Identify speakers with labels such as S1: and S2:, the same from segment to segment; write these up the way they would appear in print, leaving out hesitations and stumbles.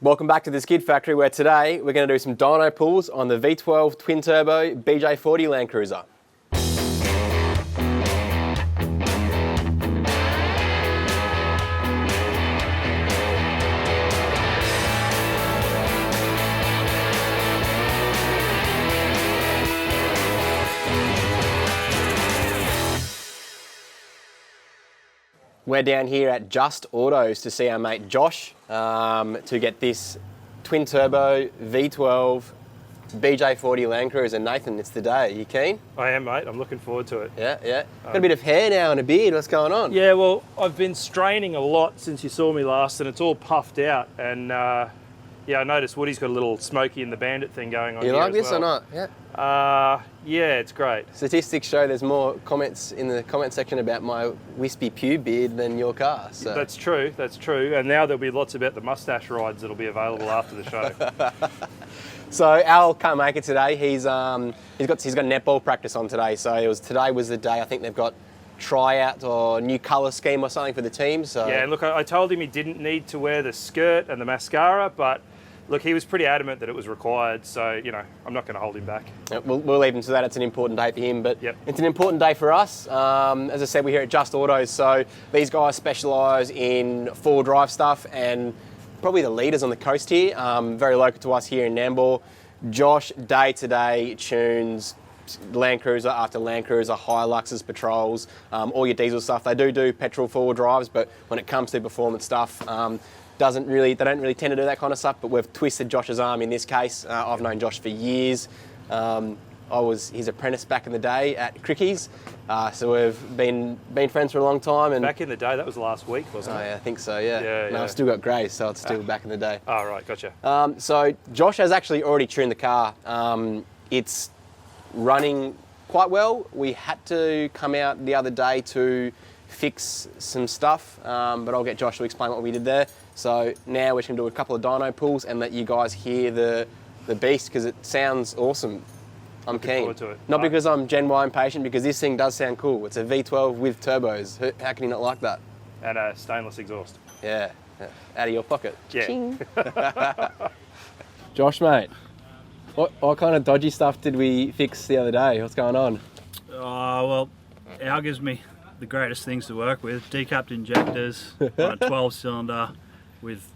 S1: Welcome back to the Skid Factory, where today we're going to do some dyno pulls on the V12 twin turbo BJ40 LandCruiser. We're down here at Just Autos to see our mate Josh to get this twin turbo V12 BJ40 LandCruiser. Nathan, it's the day. You keen?
S2: I am, mate. I'm looking forward to it.
S1: Yeah. Got a bit of hair now and a beard. What's going on?
S2: Yeah, well, I've been straining a lot since you saw me last, and it's all puffed out. And yeah, I noticed Woody's got a little Smokey and the Bandit thing going on.
S1: You
S2: here
S1: like this
S2: as well.
S1: or not? Yeah.
S2: Yeah, it's great.
S1: Statistics show there's more comments in the comment section about my wispy pube beard than your car. So.
S2: That's true. And now there'll be lots about the mustache rides that'll be available after the show.
S1: So Al can't make it today. He's got netball practice on today. So today was the day. I think they've got tryout or new colour scheme or something for the team. So
S2: yeah, and look, I told him he didn't need to wear the skirt and the mascara, but look, he was pretty adamant that it was required, so, you know, I'm not going to hold him back.
S1: We'll leave him to that. It's an important day for him, but
S2: yep.
S1: It's an important day for us. As I said, we're here at Just Autos, so these guys specialise in four-wheel drive stuff and probably the leaders on the coast here, very local to us here in Nambour. Josh, day-to-day, tunes LandCruiser after LandCruiser, Hiluxes, Patrols, all your diesel stuff. They do petrol four-wheel drives, but when it comes to performance stuff, they don't really tend to do that kind of stuff, but we've twisted Josh's arm in this case. I've known Josh for years. I was his apprentice back in the day at Crickies, so we've been friends for a long time. And
S2: back in the day, that was last week, wasn't it?
S1: Yeah, I think so, yeah. No, I've still got grey, so it's still back in the day.
S2: Oh, right, gotcha.
S1: So Josh has actually already tuned the car. It's running quite well. We had to come out the other day to fix some stuff, but I'll get Josh to explain what we did there. So now we're just going to do a couple of dyno pulls and let you guys hear the beast, because it sounds awesome. I'm
S2: Looking
S1: keen.
S2: forward to it.
S1: Not because I'm Gen Y impatient, because this thing does sound cool. It's a V12 with turbos. How can you not like that?
S2: And a stainless exhaust.
S1: Yeah. Out of your pocket.
S2: Yeah.
S1: Josh, mate, what kind of dodgy stuff did we fix the other day? What's going on?
S3: Well, Al gives me the greatest things to work with. Decapped injectors on a 12-cylinder with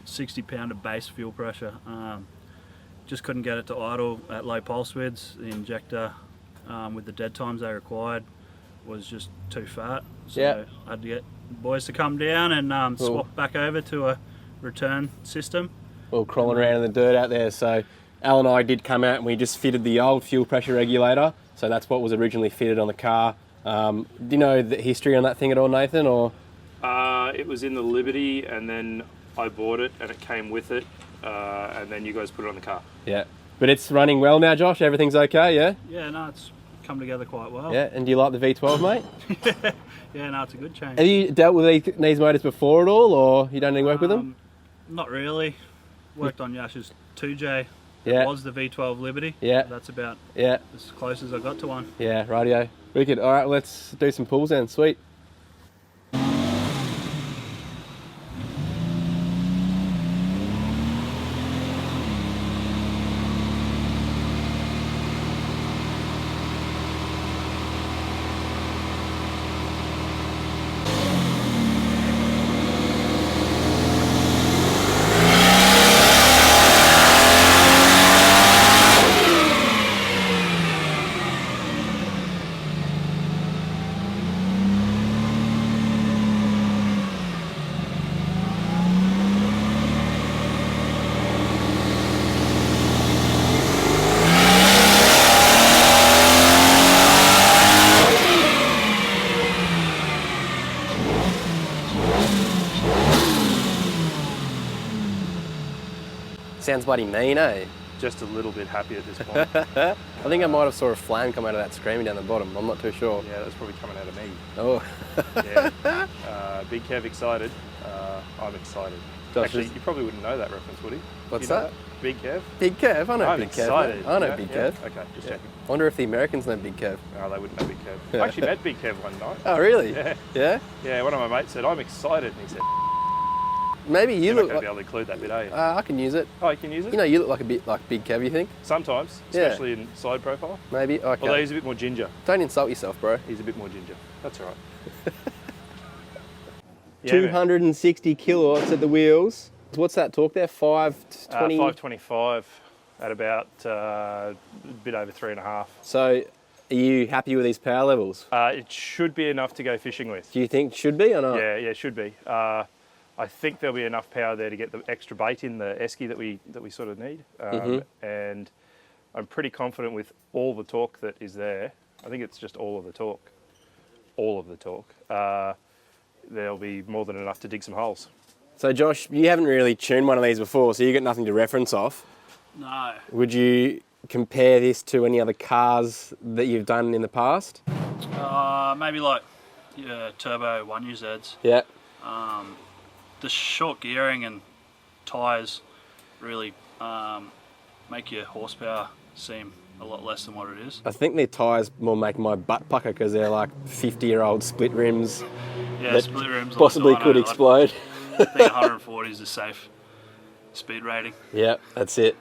S3: 60 pound of base fuel pressure. Just couldn't get it to idle at low pulse widths. The injector, with the dead times they required, was just too fat. So I had to get the boys to come down and swap back over to a return system.
S1: All crawling around in the dirt out there. So Al and I did come out and we just fitted the old fuel pressure regulator. So that's what was originally fitted on the car. Do you know the history on that thing at all, Nathan? Or
S2: it was in the Liberty, and then I bought it, and it came with it, and then you guys put it on the car.
S1: Yeah, but it's running well now, Josh. Everything's okay, yeah?
S3: Yeah, no, it's come together quite well.
S1: Yeah, and do you like the V12, mate?
S3: Yeah, no, it's a good change.
S1: Have you dealt with these motors before at all, or you done any work with them?
S3: Not really. Worked on Yash's 2J.
S1: Yeah.
S3: It was the V12 Liberty.
S1: Yeah.
S3: That's about
S1: as
S3: close as I got to one.
S1: Yeah, rightio. Wicked. All right, let's do some pulls then. Sweet. Sounds bloody mean, eh?
S2: Just a little bit happy at this point.
S1: I think I might have saw a flame come out of that screaming down the bottom. I'm not too sure.
S2: Yeah, that was probably coming out of me.
S1: Oh.
S2: Yeah. Big Kev excited. I'm excited. Actually, you probably wouldn't know that reference, would he?
S1: What's that?
S2: Big Kev?
S1: Big Kev? I know
S2: I'm
S1: Big
S2: excited.
S1: Kev. I know Big Kev.
S2: Okay, just checking.
S1: I wonder if the Americans know Big Kev.
S2: No, they wouldn't know Big Kev. I actually met Big Kev one night.
S1: Oh, really?
S2: Yeah.
S1: Yeah?
S2: Yeah, one of my mates said, I'm excited. And he said,
S1: Maybe you
S2: You're not
S1: look
S2: going to
S1: like...
S2: be able to include that bit, are you?
S1: I can use it.
S2: Oh, you can use it?
S1: You know, you look like a bit like Big Kev, you think?
S2: Sometimes,
S1: Yeah.
S2: especially in side profile.
S1: Maybe? Okay.
S2: Although he's a bit more ginger.
S1: Don't insult yourself, bro.
S2: He's a bit more ginger. That's all right.
S1: 260 kilowatts at the wheels. What's that torque there? 520?
S2: 525 at about a bit over 3.5.
S1: So, are you happy with these power levels?
S2: It should be enough to go fishing with.
S1: Do you think it should be or not?
S2: Yeah, it should be. I think there'll be enough power there to get the extra bait in the esky that we sort of need. And I'm pretty confident with all the torque that is there. I think it's just all of the torque. All of the torque. There'll be more than enough to dig some holes.
S1: So Josh, you haven't really tuned one of these before, so you got nothing to reference off.
S3: No.
S1: Would you compare this to any other cars that you've done in the past?
S3: Maybe like Turbo 1UZs.
S1: Yeah.
S3: The short gearing and tyres really make your horsepower seem a lot less than what it is.
S1: I think their tyres more make my butt pucker because they're like 50-year-old split rims.
S3: Yeah,
S1: that
S3: split rims.
S1: possibly
S3: like
S1: could
S3: Dyno,
S1: explode.
S3: I think 140 is a safe speed rating.
S1: Yeah, that's it.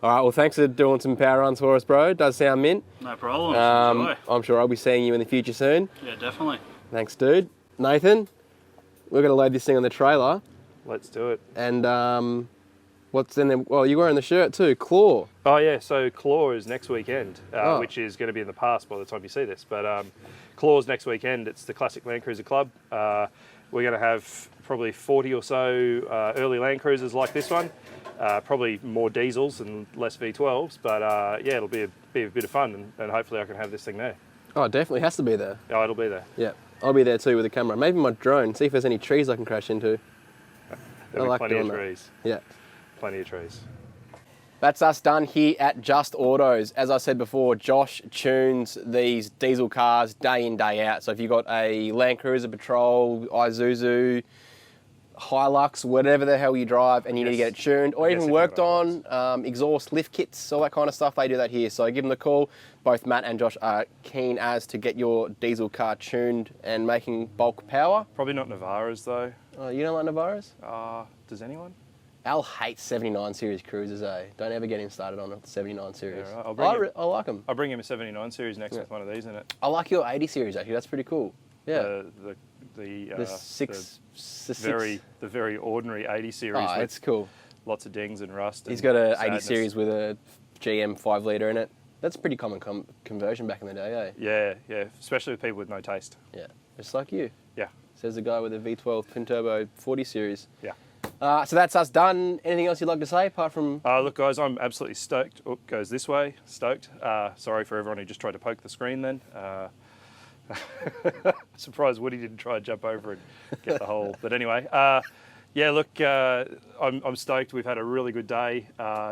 S1: All right, well, thanks for doing some power runs for us, bro. It does sound mint.
S3: No problem. Enjoy.
S1: I'm sure I'll be seeing you in the future soon.
S3: Yeah, definitely.
S1: Thanks, dude. Nathan, we're going to load this thing on the trailer.
S2: Let's do it.
S1: And what's in there? Well, you're wearing the shirt too, CLAWW.
S2: Oh yeah, so CLAWW is next weekend,
S1: Oh.
S2: which is going to be in the past by the time you see this. But CLAWW's next weekend. It's the classic LandCruiser club. We're going to have probably 40 or so early LandCruisers like this one. Probably more diesels and less V12s. But yeah, it'll be a bit of fun, and hopefully I can have this thing there.
S1: Oh, it definitely has to be there.
S2: Oh, it'll be there.
S1: Yeah, I'll be there too with the camera. Maybe my drone. See if there's any trees I can crash into.
S2: There'll
S1: I
S2: be
S1: like
S2: plenty of
S1: doing that.
S2: trees.
S1: Yeah.
S2: Plenty of trees.
S1: That's us done here at Just Autos. As I said before, Josh tunes these diesel cars day in, day out. So if you've got a LandCruiser Patrol, Isuzu, Hilux, whatever the hell you drive and you need to get it tuned or even worked on, exhaust lift kits, all that kind of stuff, they do that here. So give them a call. Both Matt and Josh are keen as to get your diesel car tuned and making bulk power.
S2: Probably not Navaras though.
S1: Oh, you don't like Navaras?
S2: Does anyone?
S1: Al hates 79 series cruisers, eh? Don't ever get him started on a 79 series.
S2: Yeah, right.
S1: I like them.
S2: I'll bring him a 79 series next with one of these in it.
S1: I like your 80 series actually. That's pretty cool. Yeah.
S2: The very ordinary 80 series.
S1: Oh,
S2: with
S1: it's cool.
S2: Lots of dings and rust.
S1: He's
S2: and
S1: got a
S2: sadness.
S1: 80 series with a GM 5 litre in it. That's a pretty common conversion back in the day, eh?
S2: Yeah, especially with people with no taste.
S1: Yeah, just like you.
S2: Yeah.
S1: Says the guy with a V12 twin turbo 40 series.
S2: Yeah.
S1: So that's us done. Anything else you'd like to say apart from?
S2: Look, guys, I'm absolutely stoked. Oh, goes this way. Stoked. Sorry for everyone who just tried to poke the screen then. Surprised Woody didn't try and jump over and get the hole. But anyway, yeah, look, I'm stoked. We've had a really good day.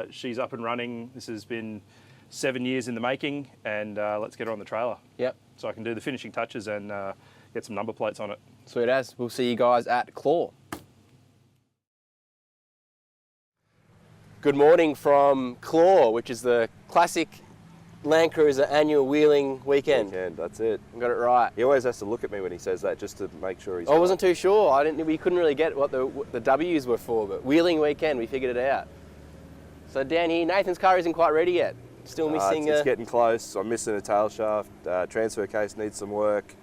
S2: She's up and running. This has been 7 years in the making, and let's get her on the trailer.
S1: Yep.
S2: So I can do the finishing touches and get some number plates on it.
S1: Sweet as. We'll see you guys at CLAWW. Good morning from CLAWW, which is the classic LandCruiser annual wheeling weekend.
S4: That's it.
S1: Got it right.
S4: He always has to look at me when he says that just to make sure he's
S1: I wasn't too sure. We couldn't really get what the W's were for, but wheeling weekend, we figured it out. So down here, Nathan's car isn't quite ready yet. Still missing.
S4: It's getting close. I'm missing a tail shaft. Transfer case needs some work,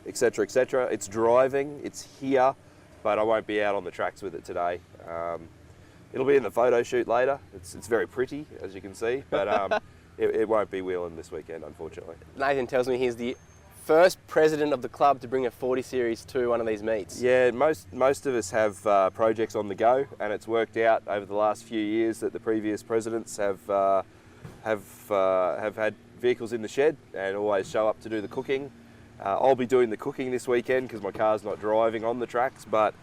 S4: etc., etc. It's driving. It's here, but I won't be out on the tracks with it today. It'll be in the photo shoot later. It's very pretty, as you can see, but it won't be wheeling this weekend, unfortunately.
S1: Nathan tells me he's the first president of the club to bring a 40 series to one of these meets.
S4: Yeah, most of us have projects on the go, and it's worked out over the last few years that the previous presidents have had vehicles in the shed and always show up to do the cooking. I'll be doing the cooking this weekend because my car's not driving on the tracks, but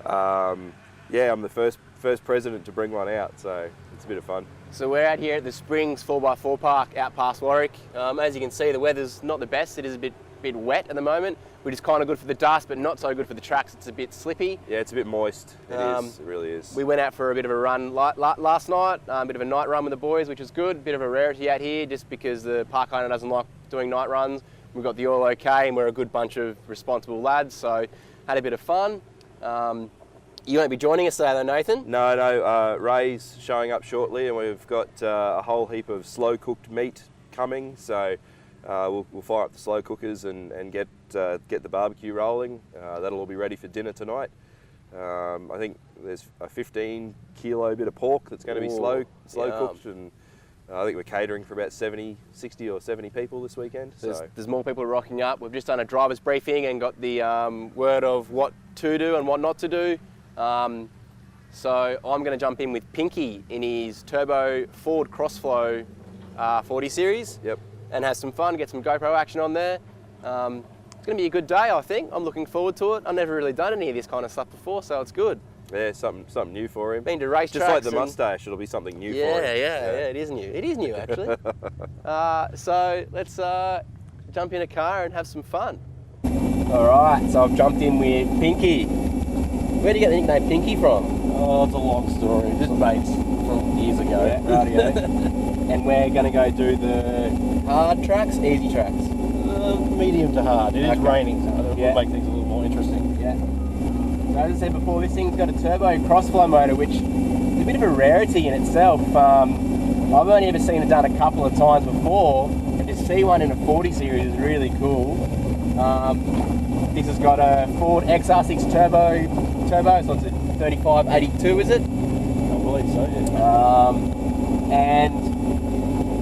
S4: yeah, I'm the first president to bring one out, so it's a bit of fun.
S1: So we're out here at the Springs 4x4 park out past Warwick. As you can see, the weather's not the best. It is a bit wet at the moment, which is kind of good for the dust, but not so good for the tracks. It's a bit slippy.
S4: Yeah, it's a bit moist. It is. It really is.
S1: We went out for a bit of a run last night, a bit of a night run with the boys, which was good. A bit of a rarity out here, just because the park owner doesn't like doing night runs. We've got the all okay, and we're a good bunch of responsible lads, so had a bit of fun. You won't be joining us today though, Nathan?
S4: No, Ray's showing up shortly, and we've got a whole heap of slow cooked meat coming, so we'll fire up the slow cookers and get the barbecue rolling. That'll all be ready for dinner tonight. I think there's a 15 kilo bit of pork that's going to be slow cooked, and I think we're catering for about 60 or 70 people this weekend.
S1: There's more people rocking up. We've just done a driver's briefing and got the word of what to do and what not to do. So I'm going to jump in with Pinky in his Turbo Crossflow 40 series.
S4: Yep.
S1: And have some fun, get some GoPro action on there. It's going to be a good day, I think. I'm looking forward to it. I've never really done any of this kind of stuff before, so it's good.
S4: Yeah, something new for him.
S1: Been to racetracks.
S4: Just like the mustache, it'll be something new for him.
S1: Yeah, it is new. It is new, actually. So let's jump in a car and have some fun. All right, so I've jumped in with Pinky. Where do you get the nickname Pinky from?
S5: Oh, it's a long story. Just mates from years ago.
S1: Yeah, rightio. And we're going to go do the hard tracks, easy tracks?
S5: Medium to hard. It is
S1: Okay.
S5: raining, so it'll make things a little more interesting.
S1: Yeah. So as I said before, this thing's got a Turbo Crossflow motor, which is a bit of a rarity in itself. I've only ever seen it done a couple of times before, and to see one in a 40 series is really cool. This has got a Ford XR6 Turbo, so it's a 3582, is it?
S5: I believe so, yeah.
S1: And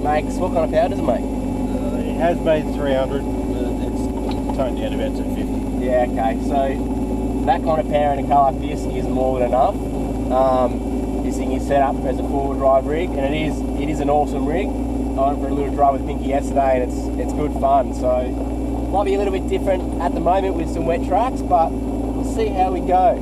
S1: makes, what kind of power does it make?
S5: It has made 300, but it's toned down to about 250.
S1: Yeah, okay, so that kind of power in a car like this is more than enough. This thing is set up as a four-wheel drive rig, and it is an awesome rig. I went for a little drive with Pinky yesterday, and it's good fun. So might be a little bit different at the moment with some wet tracks, but we'll see how we go.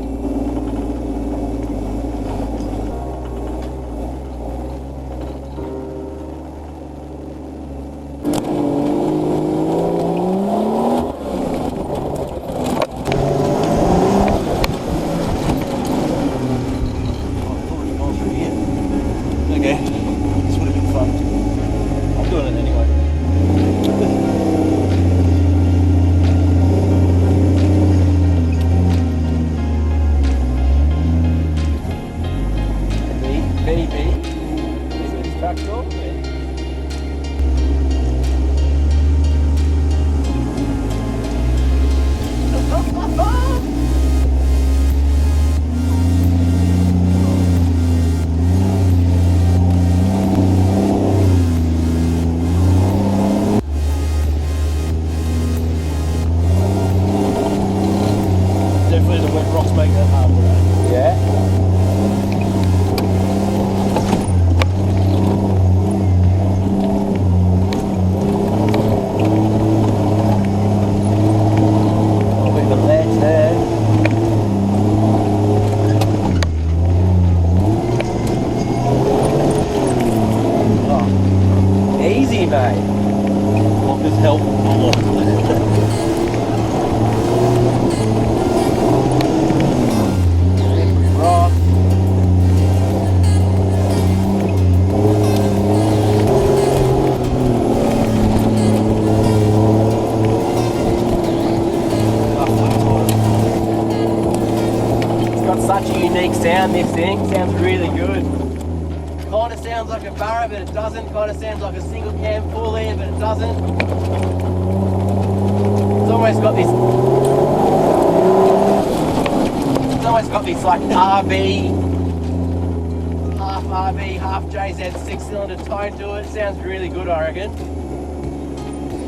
S1: This thing sounds really good. Kind of sounds like a Barra, but it doesn't. Kind of sounds like a single cam full air, but it doesn't. It's almost got this. It's almost got this like RB, half JZ 6-cylinder tone to it. It sounds really good, I reckon.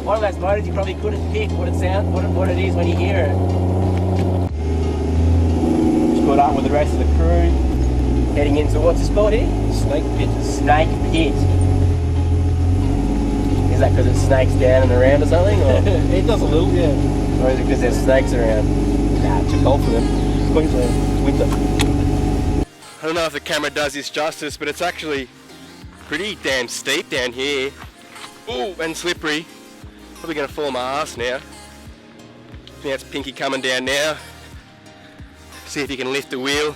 S1: One of those motors you probably couldn't pick what it sounds, what it is when you hear it. Caught up with the rest of the crew, heading into what's the spot here?
S5: Snake Pit.
S1: Snake Pit. Is that because it snakes down and around or something? Or?
S5: It does a little, yeah.
S1: Or is it because there's snakes around?
S5: Nah, too cold for them. It's Queensland, it's winter.
S1: I don't know if the camera does this justice, but it's actually pretty damn steep down here. Ooh, and slippery. Probably going to fall on my ass now. Now it's Pinky coming down now. See if you can lift the wheel.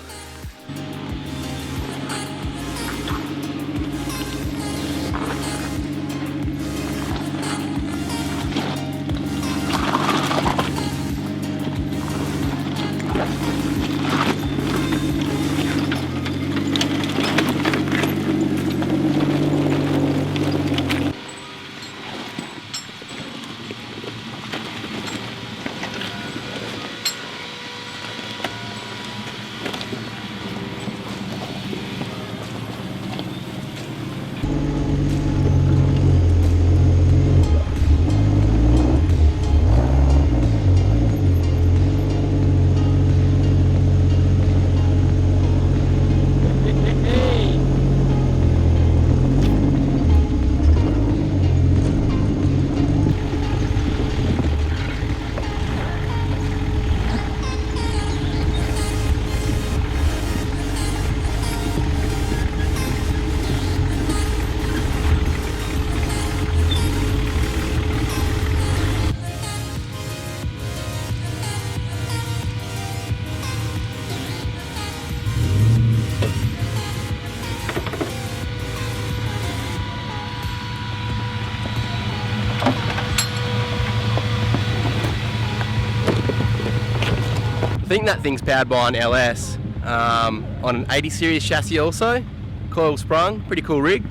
S1: think that thing's powered by an LS on an 80 series chassis also. Coil sprung, pretty cool rig.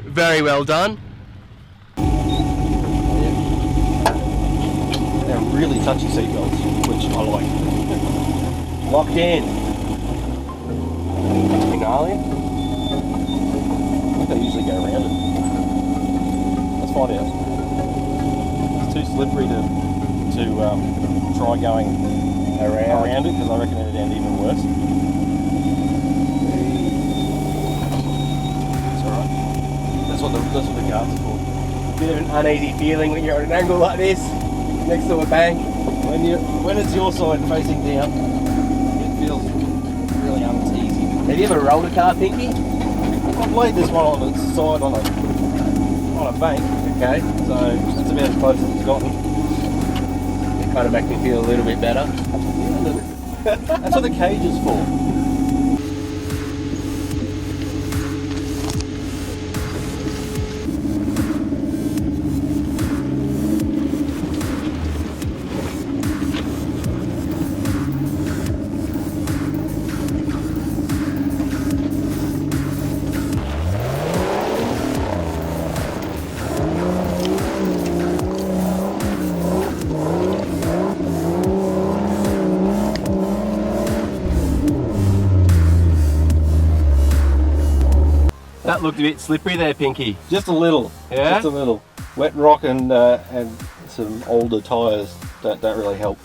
S1: Very well done.
S5: They're really touchy seatbelts, which I like. Locked in.
S1: Gnarly.
S5: I think they usually go around it. Let's find out. It's too slippery to try going around it, because I reckon it'd end even worse. It's alright. That's what the guards are for.
S1: Bit of an uneasy feeling when you're at an angle like this, next to a bank.
S5: When it's your side facing down, it feels really uneasy.
S1: Have you ever rolled a car, Pinky?
S5: I've laid this one on its side on a bank.
S1: Okay.
S5: So that's about as close as it's gotten.
S1: It kind of makes me feel a little bit better.
S5: That's what the cage is for.
S1: That looked a bit slippery there, Pinky.
S5: Just a little.
S1: Yeah?
S5: Just a little. Wet rock and some older tyres don't really help.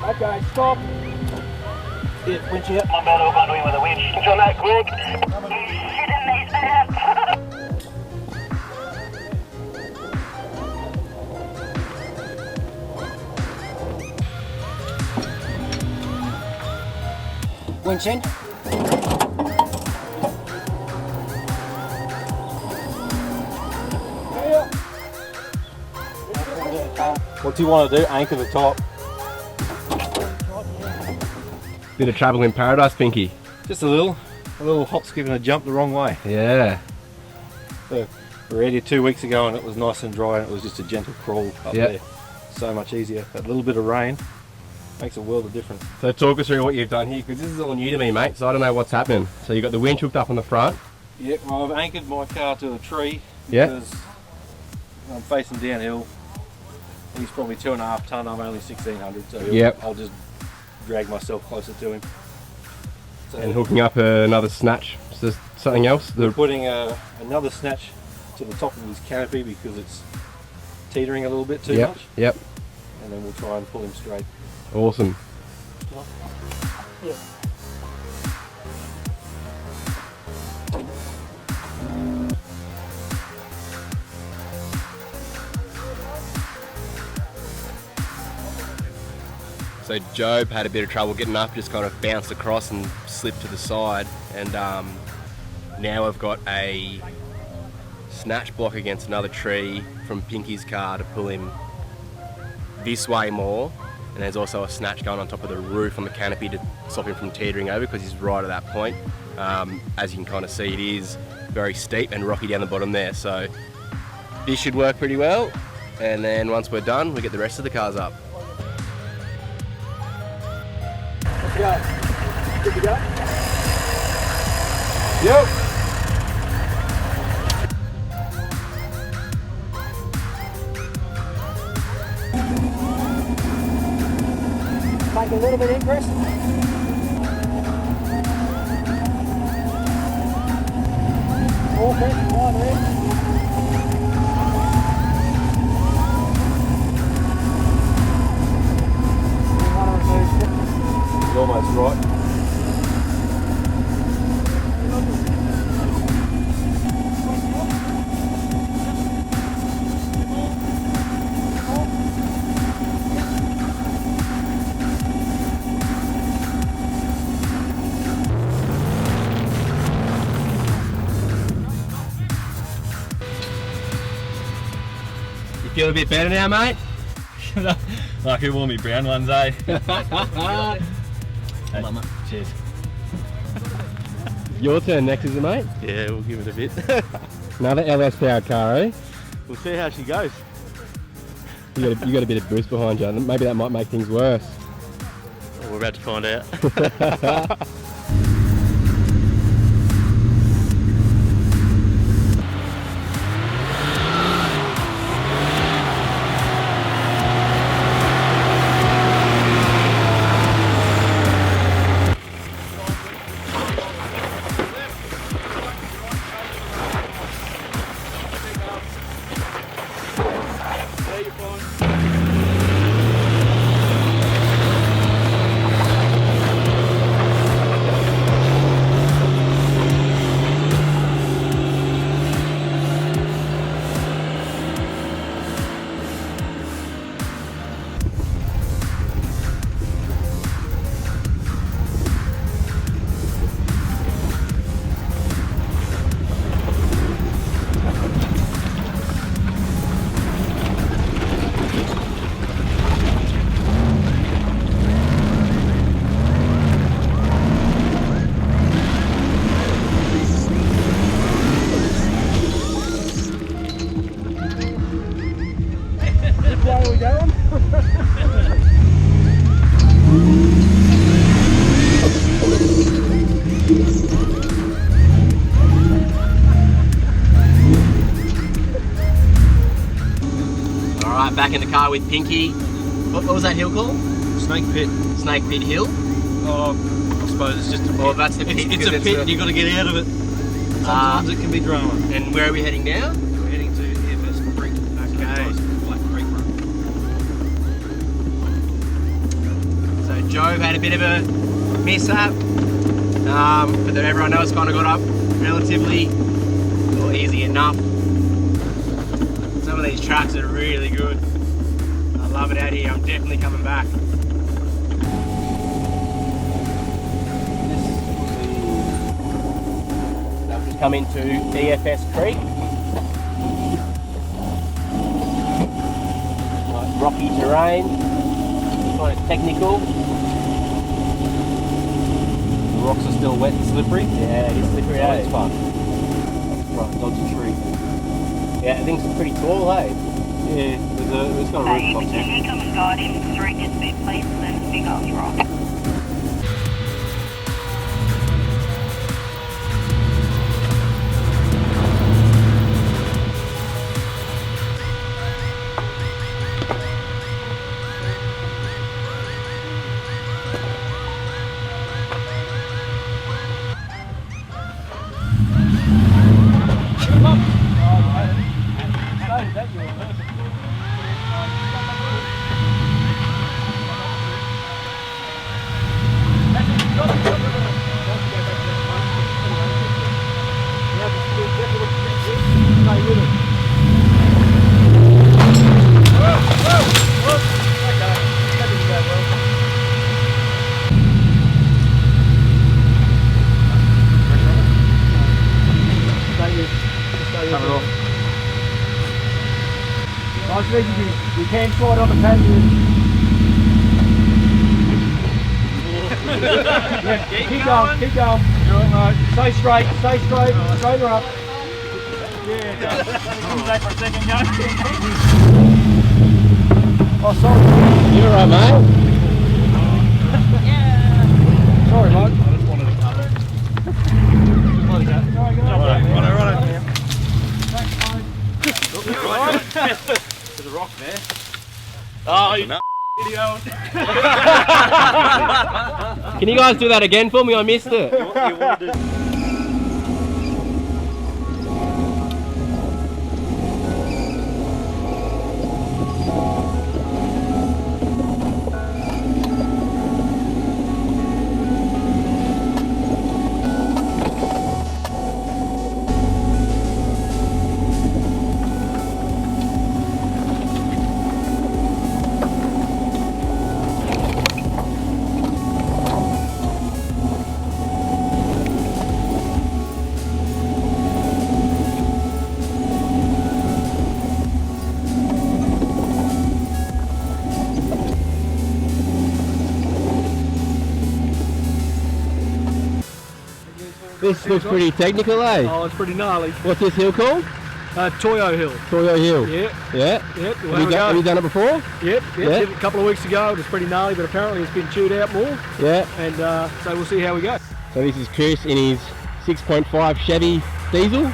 S1: Okay, stop.
S5: Yeah, winch out.
S6: My man over doing with the winch. It's on that quick. Shit in these hands.
S1: Winch in.
S5: What do you want to do? Anchor the top.
S1: Bit of travel in paradise, Pinky.
S5: Just a little hop, skip and a jump the wrong way.
S1: Yeah.
S5: So we were here 2 weeks ago and it was nice and dry and it was just a gentle crawl up there. So much easier. That little bit of rain makes a world of difference.
S1: So talk us through what you've done here, because this is all new to me, mate, so I don't know what's happening. So you've got the winch hooked up on the front.
S5: Yeah, well, I've anchored my car to a tree
S1: Yeah.
S5: because I'm facing downhill. He's probably 2.5 tonne, I'm only 1600, so
S1: Yep.
S5: I'll just drag myself closer to him. So
S1: And hooking up another snatch. So there's something else?
S5: we're putting another snatch to the top of his canopy because it's teetering a little bit too much,
S1: Yep.
S5: and then we'll try and pull him straight.
S1: Awesome.
S5: Yeah.
S1: So Job had a bit of trouble getting up, just kind of bounced across and slipped to the side. And now I've got a snatch block against another tree from Pinky's car to pull him this way more. And there's also a snatch going on top of the roof on the canopy to stop him from teetering over, because he's right at that point. As you can kind of see, it is very steep and rocky down the bottom there. So this should work pretty well. And then once we're done, we get the rest of the cars up.
S6: Good to go?
S1: Yep.
S6: Take a little bit in, Chris. All Chris, one in.
S5: He's almost right.
S1: You feel a bit better now, mate?
S5: Like who wore me brown ones, eh?
S3: Hey, cheers.
S1: Your turn next, is it, mate?
S5: Yeah, we'll give it a bit.
S1: Another LS powered car, eh?
S5: We'll see how she goes.
S1: You got a bit of boost behind you. Maybe that might make things worse.
S5: We're about to find out.
S1: Alright, back in the car with Pinky. What was that hill called?
S5: Snake Pit.
S1: Snake Pit Hill?
S5: Oh, I suppose it's just a pit.
S1: Well, that's the pit.
S5: It's a pit and you've got to get out of it. Sometimes it can be drama.
S1: And where are we heading now?
S5: We're heading to EFS Creek.
S1: Okay.
S5: Black Creek Run.
S1: So Joe had a bit of a mishap, but then everyone else kind of got up relatively or easy enough. Some of these tracks are really good. I love it out here. I'm definitely coming back. I've just come into EFS Creek. Nice rocky terrain, kind of technical.
S5: The rocks are still wet and slippery.
S1: Yeah, it is slippery.
S5: Oh,
S1: eh?
S5: it's fun. Right, dodge a tree.
S1: Yeah, I think it's pretty tall, hey?
S5: Yeah, it's got a
S6: Hey,
S5: rooftop
S6: can
S5: there.
S6: you come and guide him through this bit, please? There's a big ass rock.
S1: You can slide on the patio. Yeah, keep going, keep going. Stay straight, straighter up. Yeah,
S3: Stay for a second, Joe.
S1: oh, sorry. You're right, mate. Yeah. Sorry, mate. I just wanted to cover.
S5: Right. There's a rock there.
S3: Oh, you
S5: Video.
S1: Can you guys do that again for me? I missed it.
S5: You want to do
S1: This looks pretty technical, eh?
S7: Oh, it's pretty gnarly.
S1: What's this hill called?
S7: Toyo Hill.
S1: Toyo Hill.
S7: Yeah.
S1: Yeah?
S7: Yep.
S1: Have you done it before?
S7: Yep.
S1: Yeah.
S7: Did it a couple of weeks ago. It was pretty gnarly, but apparently it's been chewed out more.
S1: Yeah.
S7: And so we'll see how we go.
S1: So this is Chris in his 6.5 Chevy diesel.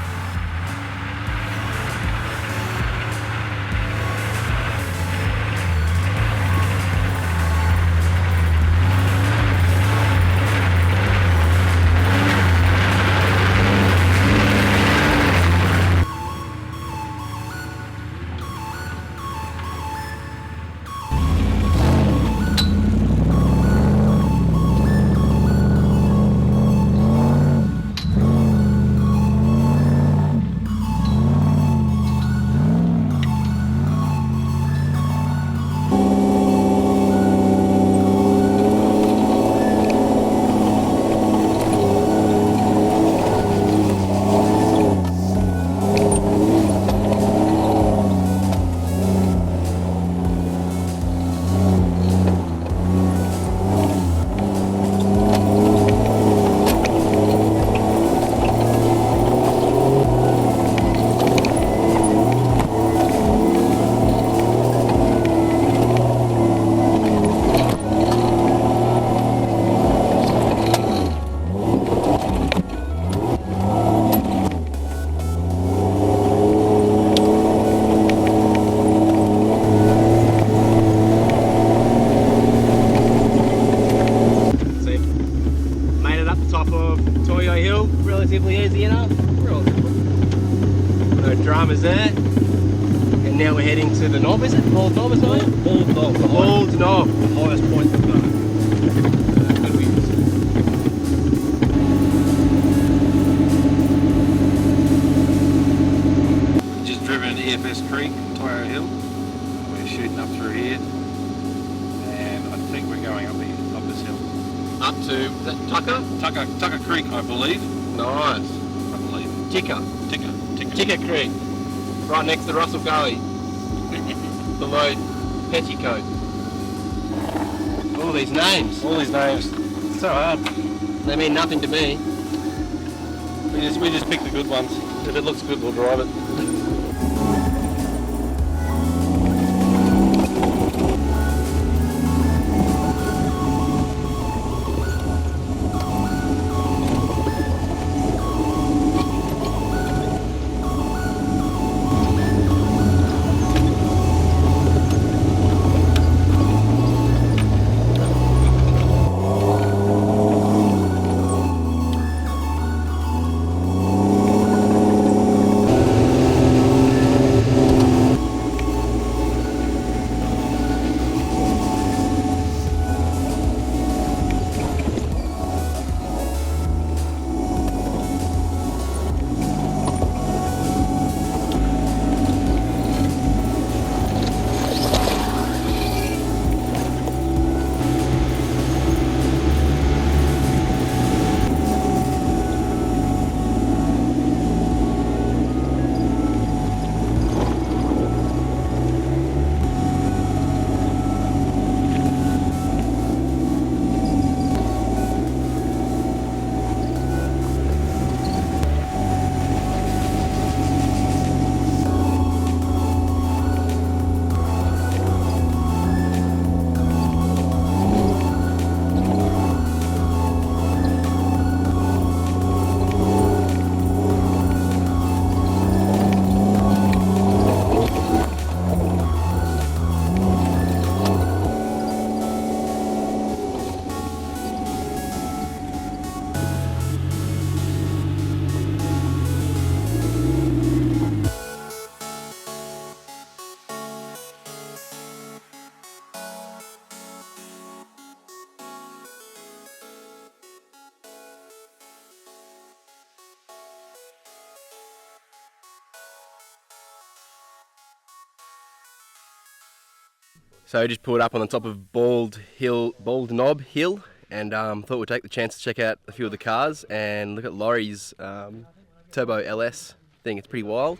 S1: Relatively easy enough. No dramas there. And now we're heading to the knob, is it? Bald knob or something? Bald knob. The Bald knob. The highest point of good wheels.
S5: Just driven EFS Creek, Toyo Hill. We're shooting up through here. And I think we're going up this hill.
S1: Up to, is that Tucker?
S5: Tucker Creek, I believe.
S1: Nice.
S5: I believe.
S1: Ticker Creek. Right next to Russell Gully. Below Petticoat. All these names.
S5: It's so hard.
S1: They mean nothing to me.
S5: We just pick the good ones. If it looks good, we'll drive it.
S1: So just pulled up on the top of Bald Knob Hill, and thought we'd take the chance to check out a few of the cars and look at Laurie's Turbo LS thing. It's pretty wild.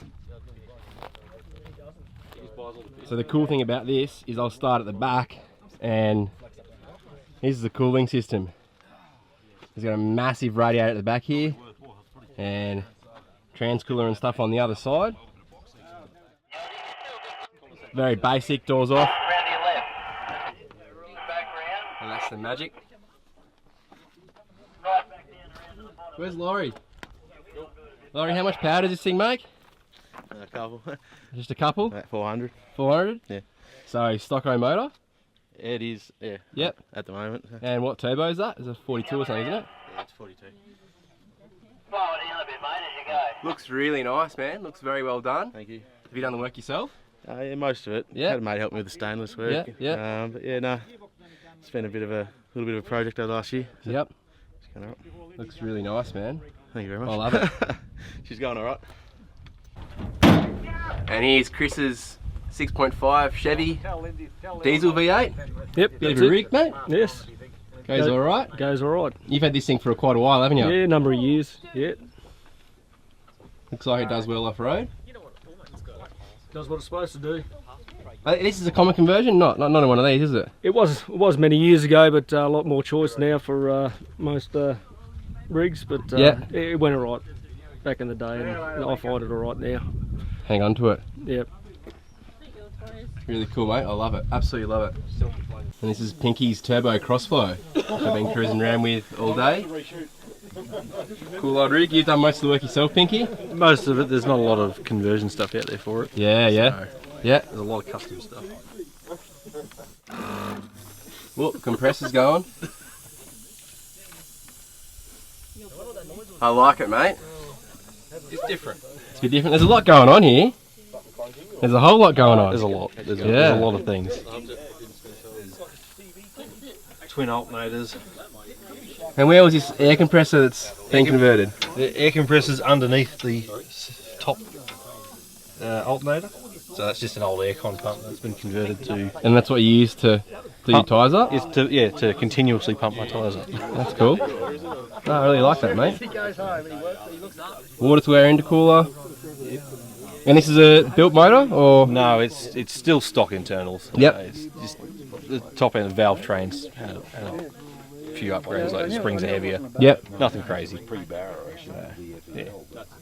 S1: So the cool thing about this is I'll start at the back, and this is the cooling system. It's got a massive radiator at the back here, and transcooler and stuff on the other side. Very basic, doors off.
S6: Round to your left. Back round.
S1: And that's the magic.
S6: Right back down around to the bottom.
S1: Where's Laurie? Laurie, how much power does this thing make?
S8: A couple.
S1: Just a couple?
S8: About 400.
S1: 400?
S8: Yeah.
S1: So, stocko motor?
S8: It is, yeah.
S1: Yep.
S8: At the moment. So.
S1: And what turbo is that? Is it 42 or something, isn't it?
S8: Yeah, it's 42.
S6: Slow it down a bit, mate, as you go.
S1: Looks really nice, man. Looks very well done.
S8: Thank you.
S1: Have you done the work yourself?
S8: Yeah, most of it.
S1: Yeah.
S8: Had a mate help me with the stainless work.
S1: Yeah, yeah.
S8: But yeah, no. It's been a little bit of a project over the last year. So
S1: Yep.
S8: it's going all right.
S1: Looks really nice, man.
S8: Thank you very much.
S1: I love it.
S8: She's going all right.
S1: And here's Chris's 6.5 Chevy diesel V8.
S7: Yep,
S1: Bit of
S7: that's
S1: a
S7: it.
S1: rig, mate.
S7: Yes,
S1: Goes all right.
S7: goes all right.
S1: You've had this thing for quite a while, haven't you?
S7: Yeah, a number of years. Yeah,
S1: Looks like it does well off road.
S7: does what it's supposed to do.
S1: This is a common conversion, not in one of these, is it?
S7: It was many years ago, but a lot more choice now for most rigs. But
S1: Yeah.
S7: it went all right back in the day, and I find it all right now.
S1: Hang on to it.
S7: Yep.
S1: Really cool, mate. I love it. Absolutely love it. And this is Pinky's Turbo Crossflow. I've been cruising around with all day. Cool old rig. You've done most of the work yourself, Pinky?
S5: Most of it, there's not a lot of conversion stuff out there for it.
S1: Yeah, yeah.
S5: So,
S1: Yeah.
S5: there's a lot of custom stuff.
S1: Whoop, compressor's going. I like it, mate.
S5: It's different.
S1: It's a bit different. There's a lot going on here. There's a whole lot going on.
S5: There's a lot. There's
S1: Yeah.
S5: a lot of things. Twin alternators.
S1: And where was this air compressor that's been converted?
S5: The air compressor's underneath the top alternator. So that's just an old aircon pump that's been converted to.
S1: And that's what you use to do your tyres up?
S5: It's to continuously pump my tyres up.
S1: That's cool. No, I really like that, mate. Water to air intercooler. And this is a built motor, or?
S5: No, it's still stock internals.
S1: Yep.
S5: It's just the top end of valve trains and a few upgrades, like the springs are heavier.
S1: Yep.
S5: Nothing crazy. Yeah.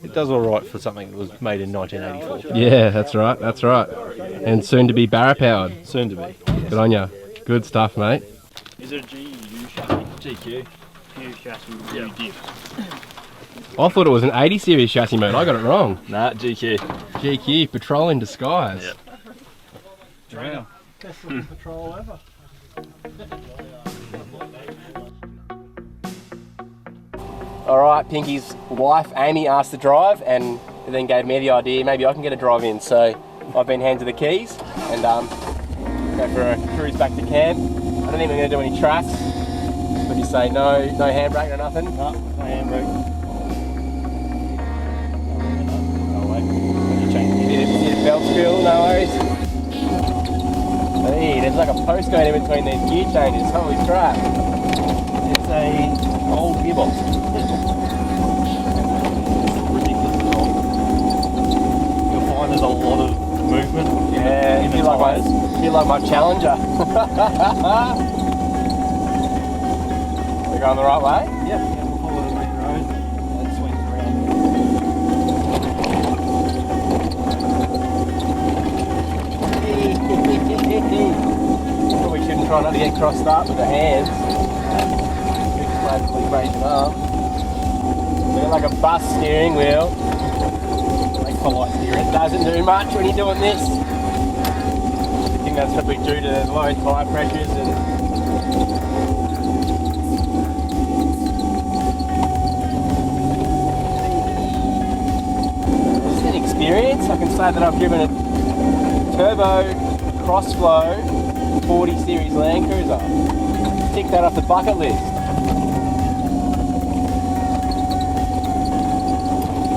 S5: It does all right for something that was made in 1984.
S1: Yeah, that's right, that's right. And soon to be Barra powered.
S5: Soon to be.
S1: Good on ya. Good stuff, mate.
S3: Is it a GU chassis? GQ. GQ chassis. Yeah.
S1: I thought it was an 80 series chassis, mate. I got it wrong.
S3: Nah, GQ.
S1: GQ, patrol in disguise.
S3: Yep. Wow.
S7: Patrol ever.
S1: Alright, Pinky's wife, Ammie, asked to drive and then gave me the idea, maybe I can get a drive in. So I've been handed the keys and go for a cruise back to camp. I don't think we're going to do any tracks. But you say no handbrake or nothing?
S3: No handbrake.
S1: Bit of belt spill, no worries. Hey, there's like a post going in between these gear changes, holy crap.
S5: It's a old gearbox. Ridiculously old. You'll find there's a lot of movement.
S1: Yeah,
S5: in the
S1: feel like my Challenger. We're going the right way?
S3: Yep. We'll follow the main road and swing around.
S1: Probably shouldn't try not to get crossed up with the hands. We just lazily break it up. We've got like a bus steering wheel. Like polite steering. It doesn't do much when you're doing this. I think that's probably due to the low tyre pressures and just an experience. I can say that I've driven a Turbo Crossflow 40 series LandCruiser. Tick that off the bucket list.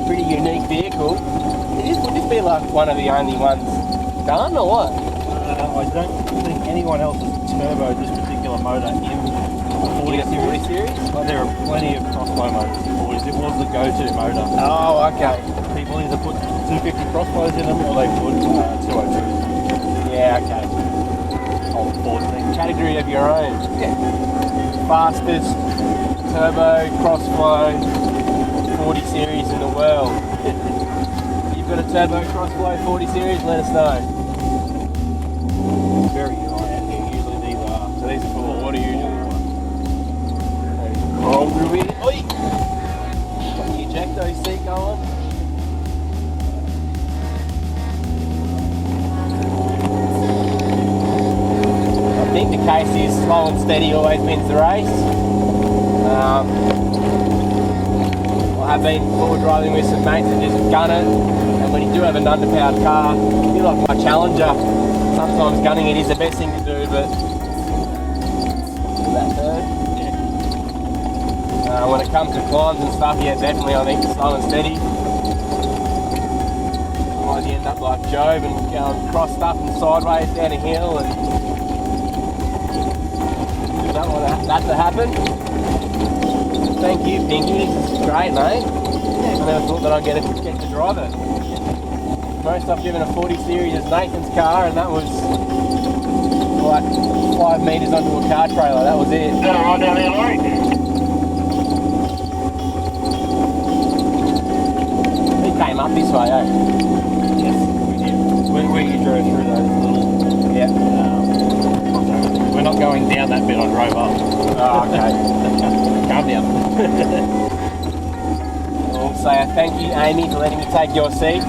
S1: Pretty unique vehicle. Would this be like one of the only ones done or what?
S5: I don't think anyone else has turboed this particular motor in the 40 series. But there are plenty of crossflow motors in 40s. It was the go-to motor.
S1: Oh, okay.
S5: People either put 250 crossflows in them or they put 202s.
S1: Yeah, okay.
S5: Old Ford thing.
S1: Category of your own. Yeah. Fastest Turbo Crossflow 40 series in the world. If you've got a Turbo Crossflow 40 series, let us know.
S5: Very high. Usually these are.
S1: So these are for what are usually
S5: Roll through it.
S1: Oi! Got the ejecto seat going. I think the case is slow and steady always wins the race. I have been forward driving with some mates that just gun it, and when you do have an underpowered car, I feel like my Challenger, sometimes gunning it is the best thing to do, but that third. When it comes to climbs and stuff, yeah, definitely I think slow and steady. Otherwise you end up like Job and going crossed up and sideways down a hill, and you don't want that to happen. Thank you, Pinky. This is great, mate. I never thought that I'd get to drive it. Most I've driven a 40 series is Nathan's car, and that was like 5 metres onto a car trailer. That was it.
S6: Right down there, Laurie.
S1: He came up this way, eh?
S5: Yes, we did. When you drove through those little...
S1: Yeah.
S5: We're not going down that bit I drove up.
S1: Oh, okay.
S5: Calm down.
S1: I'll say a thank you, Amy, for letting me take your seat.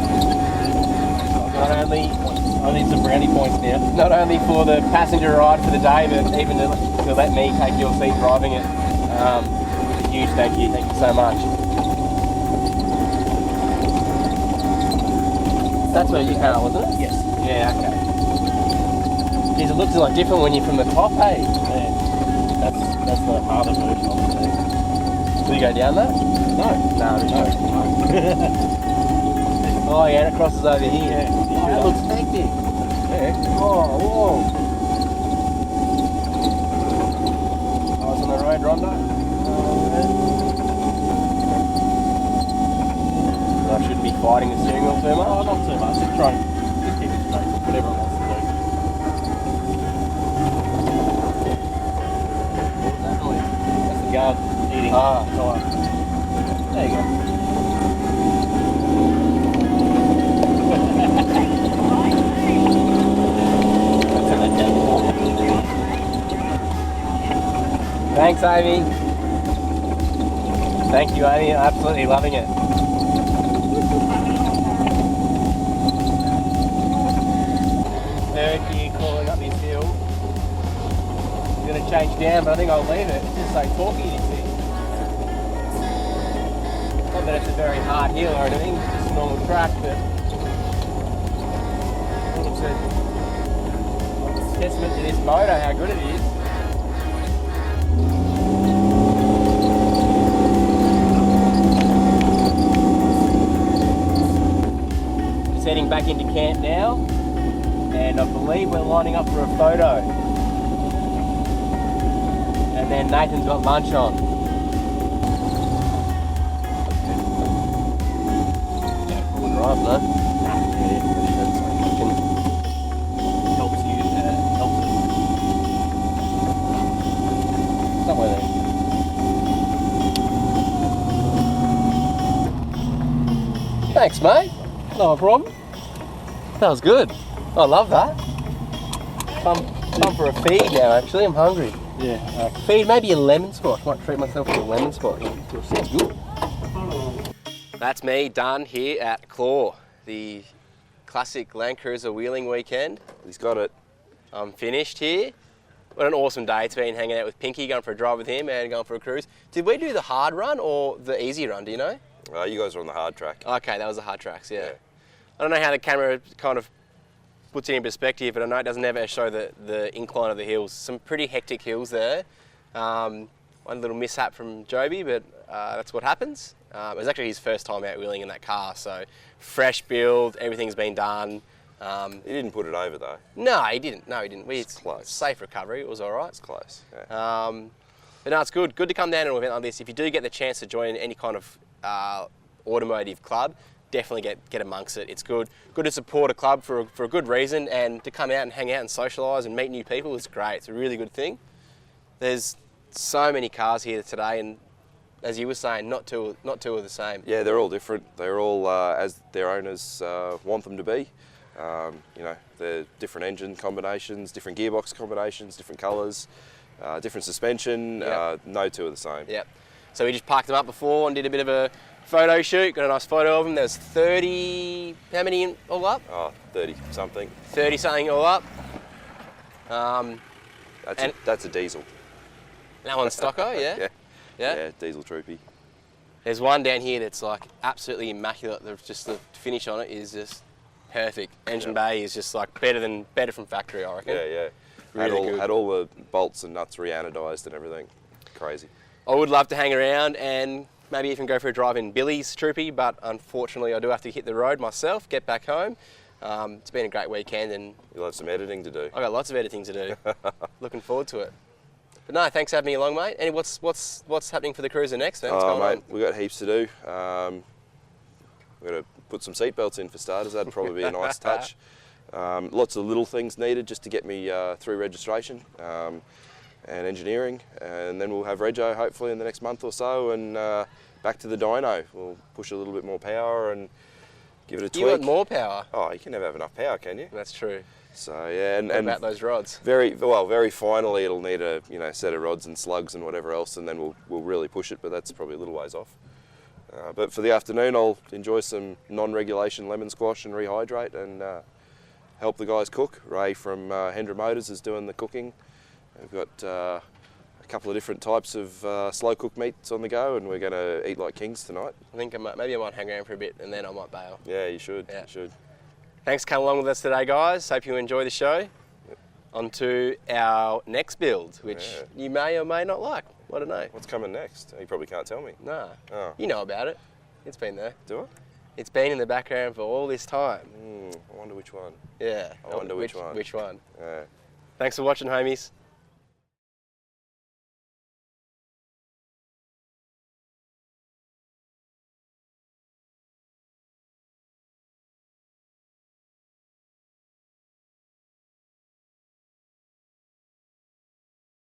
S1: Not only
S5: I need some brownie points now.
S1: Not only for the passenger ride for the day, but even to let me take your seat driving it. A huge thank you. Thank you so much. That's where you car, wasn't it?
S5: Yes.
S1: Yeah, okay. Geez, it looks a lot different when you're from the top, hey?
S5: Yeah. That's the harder version of the thing.
S1: Will you go down that?
S5: No.
S1: No. Oh yeah, it crosses over here.
S5: Yeah.
S1: Oh, that looks hectic.
S5: Yeah.
S1: Oh, whoa. I was on the road, Rondo. I shouldn't be fighting the steering wheel too much.
S5: Oh, not too much. Just try and just keep it straight. Whatever it wants to do.
S1: What's that noise?
S5: That's the guard eating
S1: Ah.
S5: tyre. There you go.
S1: Thanks, Amy. Thank you, Amy. I'm absolutely loving it. Third gear calling up this hill. I'm going to change down, but I think I'll leave it. It's just so talky, this thing. Not that it's a very hard hill or anything, it's just a normal track, but it's a testament to this motor, how good it is. Just heading back into camp now, and I believe we're lining up for a photo. And then Nathan's got lunch on. Yeah, full drive, no?
S5: Helps you, helps it.
S1: Somewhere there. Thanks, mate. No problem. That was good. I love that. Time for a feed now, actually. I'm hungry.
S5: Yeah.
S1: Feed, maybe a lemon squash. Might treat myself to a lemon squash. Sounds good. That's me done here at CLAWW, the classic LandCruiser wheeling weekend.
S4: He's got it.
S1: I'm finished here. What an awesome day it's been hanging out with Pinky, going for a drive with him and going for a cruise. Did we do the hard run or the easy run, do you know?
S4: You guys are on the hard track.
S1: Okay, that was the hard tracks, yeah. I don't know how the camera kind of puts it in perspective, but I know it doesn't ever show the incline of the hills. Some pretty hectic hills there. One little mishap from Joby, but that's what happens. It was actually his first time out wheeling in that car, so fresh build, everything's been done.
S4: He didn't put it over though.
S1: No, he didn't. No, he didn't.
S4: It's close.
S1: Safe recovery. It was all right.
S4: It's close. Yeah.
S1: But no, it's good. Good to come down to an event like this. If you do get the chance to join any kind of automotive club, definitely get amongst it. It's good. Good to support a club for a good reason, and to come out and hang out and socialise and meet new people is great. It's a really good thing. There's so many cars here today, and as you were saying, not two are the same.
S4: Yeah, they're all different. They're all as their owners want them to be. You know, they're different engine combinations, different gearbox combinations, different colours, different suspension.
S1: Yep.
S4: No two are the same.
S1: Yep. So we just parked them up before and did a bit of a photo shoot. Got a nice photo of them. There's 30. How many all up?
S4: Oh, 30 something.
S1: 30 something all up.
S4: That's a diesel.
S1: That one's stocker, yeah.
S4: Yeah, diesel troopy.
S1: There's one down here that's like absolutely immaculate. Just the finish on it is just perfect. Engine bay is just like better from factory, I reckon.
S4: Yeah.
S1: Really
S4: had all the bolts and nuts re-anodised and everything. Crazy.
S1: I would love to hang around and maybe even go for a drive in Billy's troopy, but unfortunately I do have to hit the road myself, get back home. It's been a great weekend and
S4: You'll have some editing to do.
S1: I've got lots of editing to do. Looking forward to it. But no, thanks for having me along, mate. And what's happening for the Cruiser next, man? What's going
S4: mate,
S1: on?
S4: we've got heaps to do. We've got to put some seatbelts in for starters. That'd probably be a nice touch. Lots of little things needed just to get me through registration and engineering, and then we'll have rego hopefully in the next month or so, and back to the dyno. We'll push a little bit more power and give it a tweak.
S1: You want more power?
S4: Oh, you can never have enough power, can you?
S1: That's true.
S4: So yeah, and
S1: What about those rods?
S4: very finally it'll need a set of rods and slugs and whatever else, and then we'll really push it. But that's probably a little ways off. But for the afternoon, I'll enjoy some non-regulation lemon squash and rehydrate and help the guys cook. Ray from Hendra Motors is doing the cooking. We've got a couple of different types of slow cooked meats on the go, and we're going to eat like kings tonight.
S1: I think maybe I might hang around for a bit and then I might bail.
S4: Yeah, you should.
S1: Yeah.
S4: You should.
S1: Thanks for coming along with us today, guys. Hope you enjoy the show.
S4: Yep.
S1: On to our next build, which you may or may not like. I don't know.
S4: What's coming next? You probably can't tell me.
S1: No.
S4: Oh.
S1: You know about it. It's been there.
S4: Do I?
S1: It's been in the background for all this time.
S4: I wonder which one.
S1: Yeah.
S4: I wonder which one.
S1: Which one?
S4: Yeah.
S1: Thanks for watching, homies.